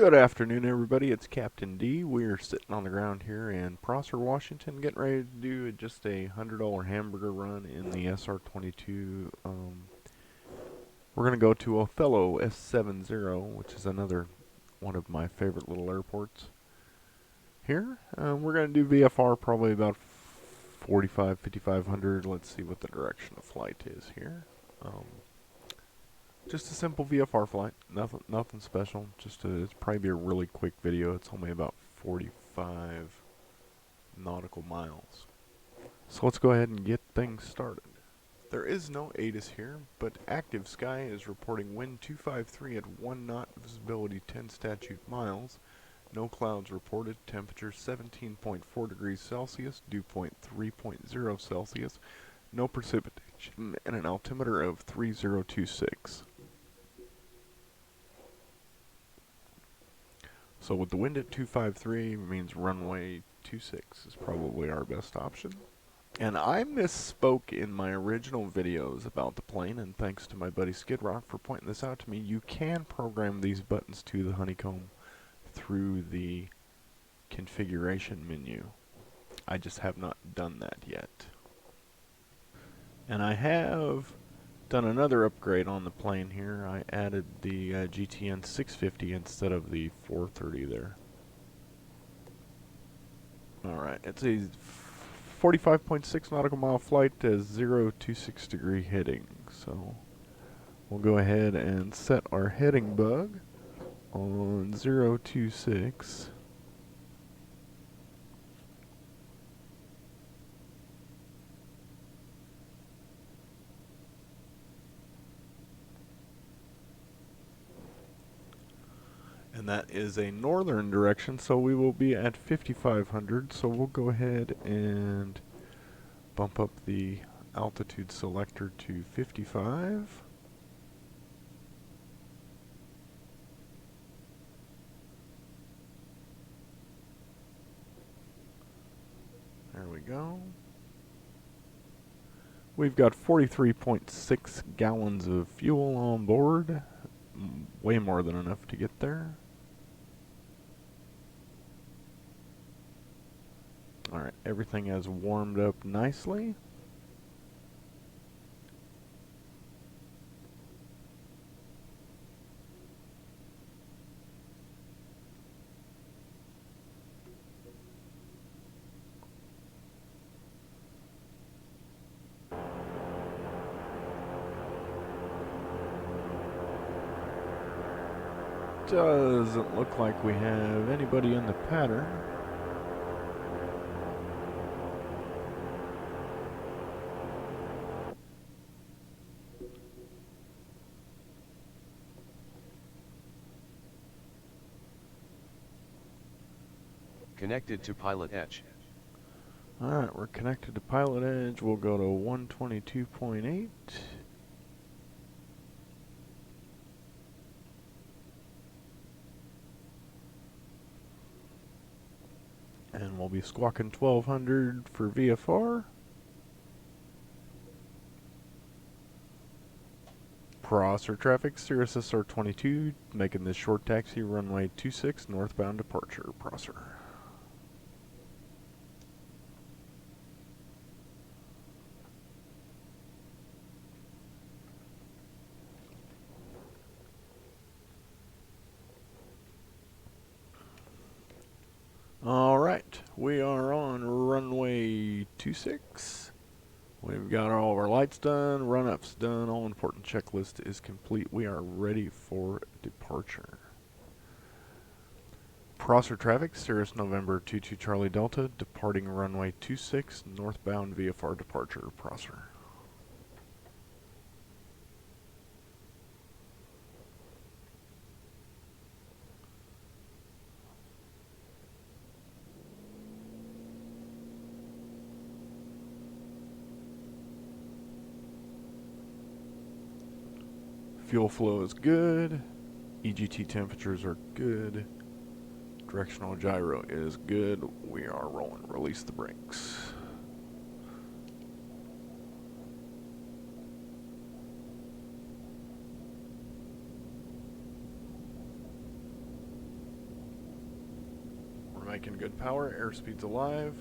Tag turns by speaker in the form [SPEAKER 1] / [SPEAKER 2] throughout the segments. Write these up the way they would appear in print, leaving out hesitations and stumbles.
[SPEAKER 1] Good afternoon, everybody. It's Captain D. We're sitting on the ground here in Prosser, Washington, getting ready to do just a $100 hamburger run in the SR22. We're going to go to Othello S70, which is another one of my favorite little airports here. We're going to do VFR probably about 5,500. Let's see what the direction of flight is here. Just a simple VFR flight, nothing special. It's probably be a really quick video. It's only about 45 nautical miles. So let's go ahead and get things started. There is no ATIS here, but Active Sky is reporting wind 253 at 1 knot, visibility 10 statute miles. No clouds reported, temperature 17.4 degrees Celsius, dew point 3.0 Celsius, no precipitation, and an altimeter of 3026. So with the wind at 253 means runway 26 is probably our best option. And I misspoke in my original videos about the plane, and thanks to my buddy Skid Rock for pointing this out to me. You can program these buttons to the honeycomb through the configuration menu. I just have not done that yet. And I have done another upgrade on the plane here. I added the GTN 650 instead of the 430 there. Alright, it's a 45.6 nautical mile flight to 026 degree heading. So we'll go ahead and set our heading bug on 026. And that is a northern direction, so we will be at 5,500. So we'll go ahead and bump up the altitude selector to 55. There we go. We've got 43.6 gallons of fuel on board. Way more than enough to get there. Alright, everything has warmed up nicely. Doesn't look like we have anybody in the pattern.
[SPEAKER 2] Connected to Pilot Edge.
[SPEAKER 1] Alright, we're connected to Pilot Edge. We'll go to 122.8. And we'll be squawking 1200 for VFR. Prosser traffic, Cirrus SR22, making this short taxi runway 26, northbound departure, Prosser. Alright, we are on runway 26. We've got all of our lights done, run-ups done, all important checklist is complete. We are ready for departure. Prosser traffic, Cirrus November 22 Charlie Delta, departing runway 26, northbound VFR departure, Prosser. Fuel flow is good. EGT temperatures are good. Directional gyro is good. We are rolling. Release the brakes. making good power. Airspeed's alive.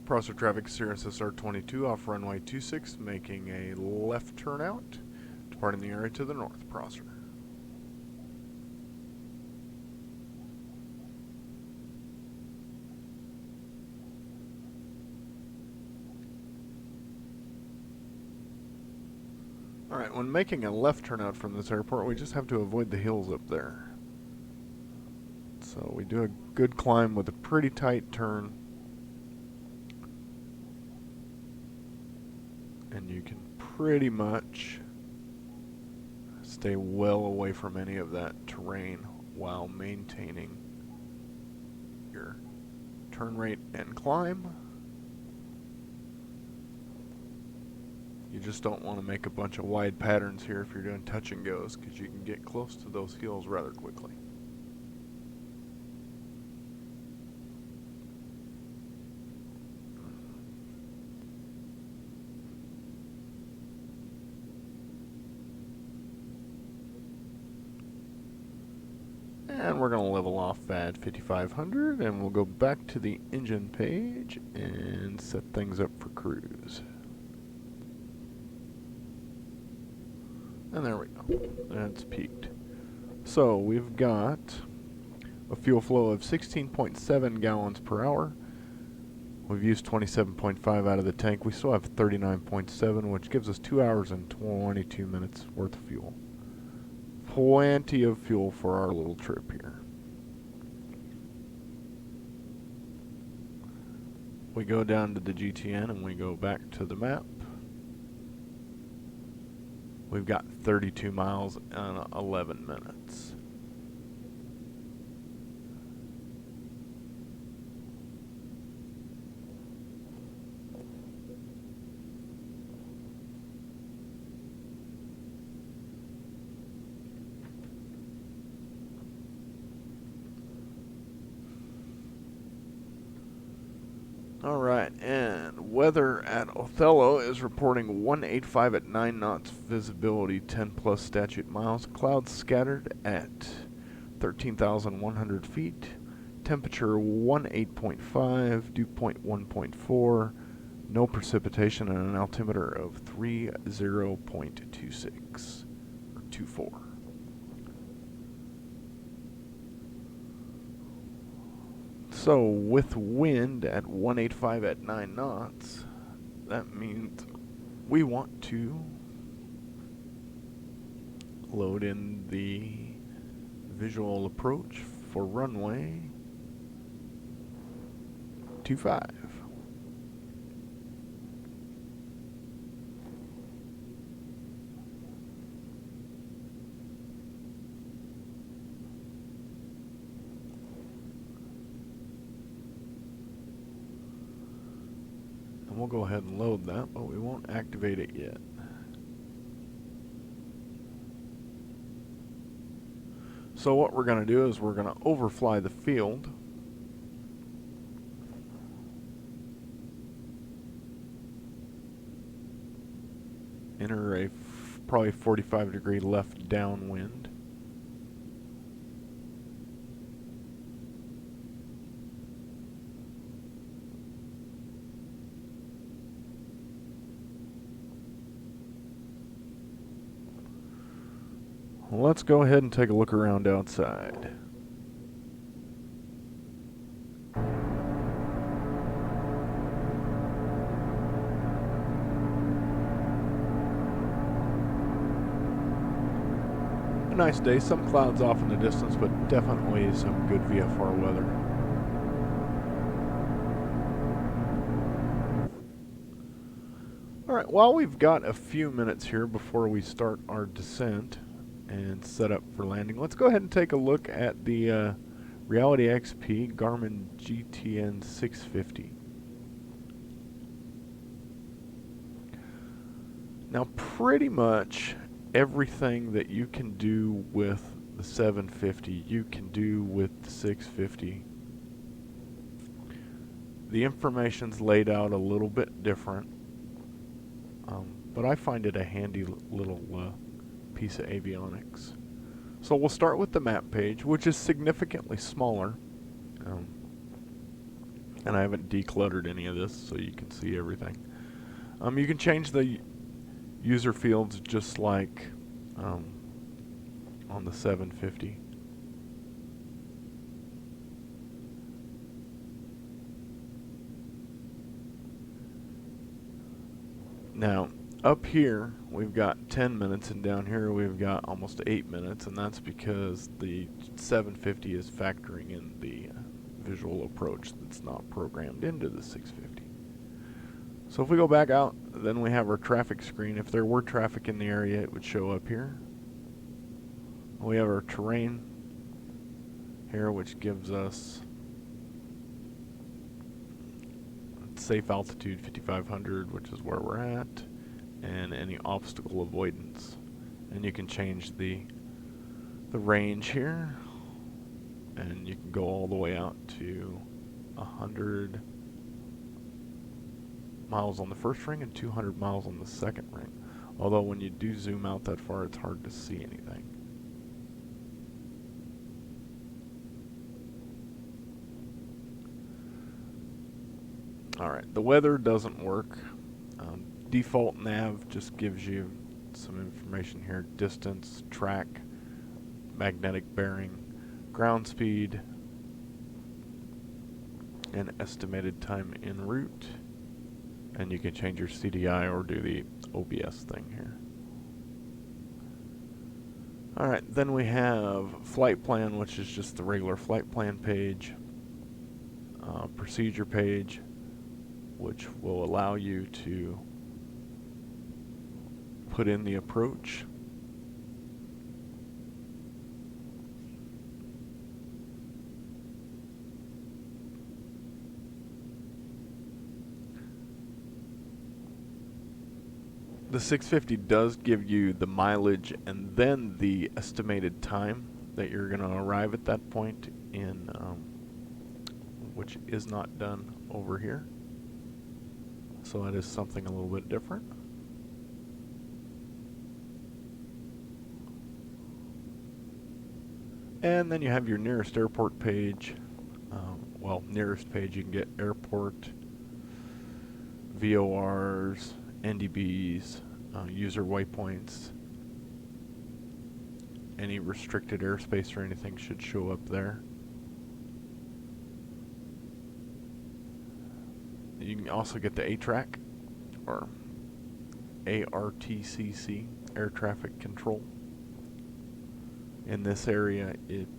[SPEAKER 1] Prosser traffic Cirrus SR22 off runway 26, making a left turnout, departing the area to the north. Prosser. Alright, when making a left turnout from this airport, we just have to avoid the hills up there. So we do a good climb with a pretty tight turn. And you can pretty much stay well away from any of that terrain while maintaining your turn rate and climb. You just don't want to make a bunch of wide patterns here if you're doing touch and goes, because you can get close to those hills rather quickly. And we're going to level off at 5500, and we'll go back to the engine page and set things up for cruise. And there we go. That's peaked. So we've got a fuel flow of 16.7 gallons per hour. We've used 27.5 out of the tank. We still have 39.7, which gives us 2 hours and 22 minutes worth of fuel. Plenty of fuel for our little trip here. We go down to the GTN and we go back to the map. We've got 32 miles and 11 minutes. Alright, and weather at Othello is reporting 185 at 9 knots, visibility 10 plus statute miles, clouds scattered at 13,100 feet, temperature 18.5, dew point 1.4, no precipitation, and an altimeter of 30.26, or 24. So, with wind at 185 at 9 knots, that means we want to load in the visual approach for runway 25. And we'll go ahead and load that, but we won't activate it yet. So what we're going to do is we're going to overfly the field. Enter a probably 45-degree left downwind. Let's go ahead and take a look around outside. A nice day, some clouds off in the distance, but definitely some good VFR weather. Alright, while we've got a few minutes here before we start our descent and set up for landing, let's go ahead and take a look at the Reality XP Garmin GTN 650. Now, pretty much everything that you can do with the 750, you can do with the 650. The information's laid out a little bit different, but I find it a handy little piece of avionics. So we'll start with the map page, which is significantly smaller. And I haven't decluttered any of this, so you can see everything. You can change the user fields just like on the 750. Now, up here we've got 10 minutes, and down here we've got almost 8 minutes, and that's because the 750 is factoring in the visual approach that's not programmed into the 650. So if we go back out, then we have our traffic screen. If there were traffic in the area, it would show up here. We have our terrain here, which gives us safe altitude 5500, which is where we're at, and any obstacle avoidance. And you can change the range here, and you can go all the way out to 100 miles on the first ring and 200 miles on the second ring. Although when you do zoom out that far, it's hard to see anything. Alright, the weather doesn't work. Default nav just gives you some information here: distance, track, magnetic bearing, ground speed, and estimated time en route. And you can change your CDI or do the OBS thing here. Alright, then we have flight plan, which is just the regular flight plan page. Procedure page, which will allow you to put in the approach. The 650 does give you the mileage and then the estimated time that you're going to arrive at that point in, which is not done over here. So that is something a little bit different. And then you have your nearest airport page. Well, nearest page, you can get airport, VORs, NDBs, user waypoints. Any restricted airspace or anything should show up there. You can also get the ATRAC, or ARTCC, Air Traffic Control. In this area, it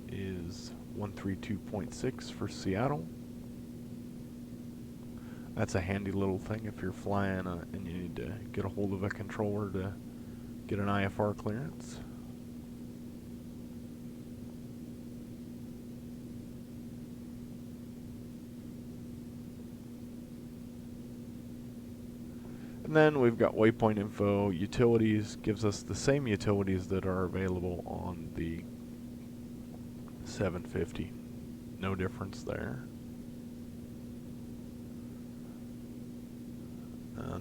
[SPEAKER 1] is 132.6 for Seattle. That's a handy little thing if you're flying and you need to get a hold of a controller to get an IFR clearance. And then we've got waypoint info. Utilities gives us the same utilities that are available on the 750. No difference there.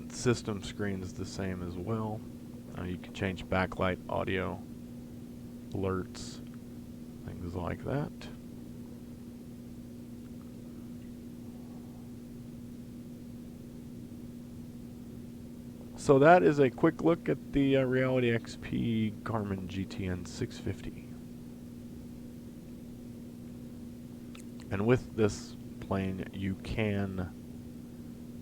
[SPEAKER 1] System screen is the same as well. You can change backlight, audio, alerts, things like that. So that is a quick look at the Reality XP Garmin GTN 650. And with this plane, you can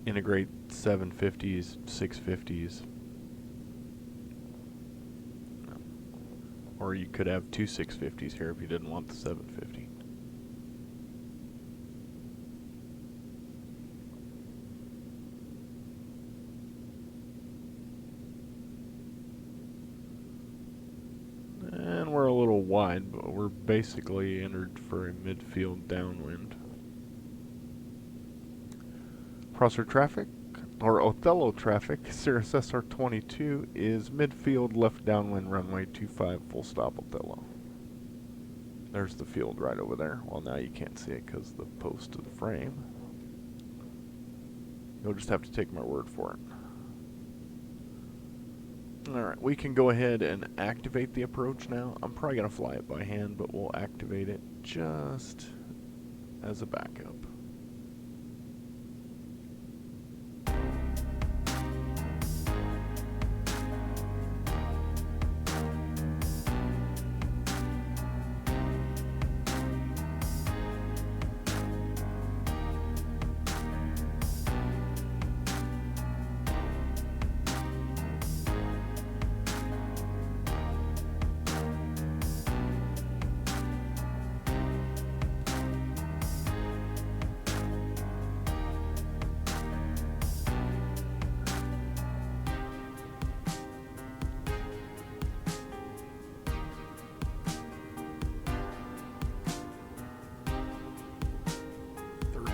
[SPEAKER 1] integrate 750s, 650s, or you could have two 650s here if you didn't want the 750. wide, but we're basically entered for a midfield downwind. Crosser traffic, or Othello traffic, Cirrus SR22 is midfield left downwind runway 25 full stop Othello. There's the field right over there. Well, now you can't see it because the post of the frame. You'll just have to take my word for it. Alright, we can go ahead and activate the approach now. I'm probably going to fly it by hand, but we'll activate it just as a backup.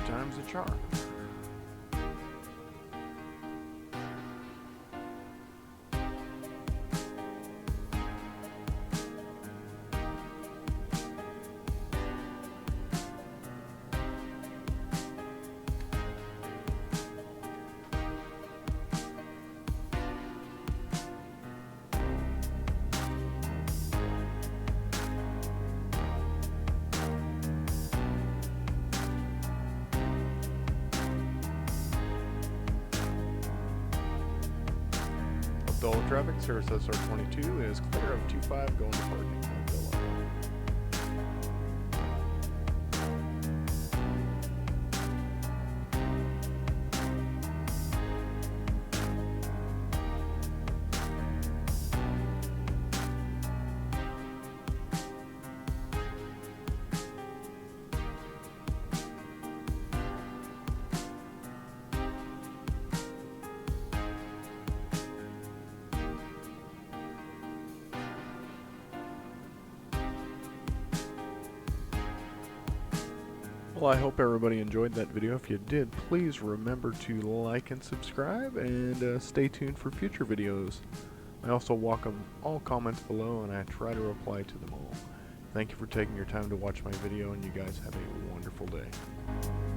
[SPEAKER 1] Time's a charm. Othello traffic, Cirrus SR22 is clear of 25 going to parking Othello. Well, I hope everybody enjoyed that video. If you did, please remember to like and subscribe, and stay tuned for future videos. I also welcome all comments below, and I try to reply to them all. Thank you for taking your time to watch my video, and you guys have a wonderful day.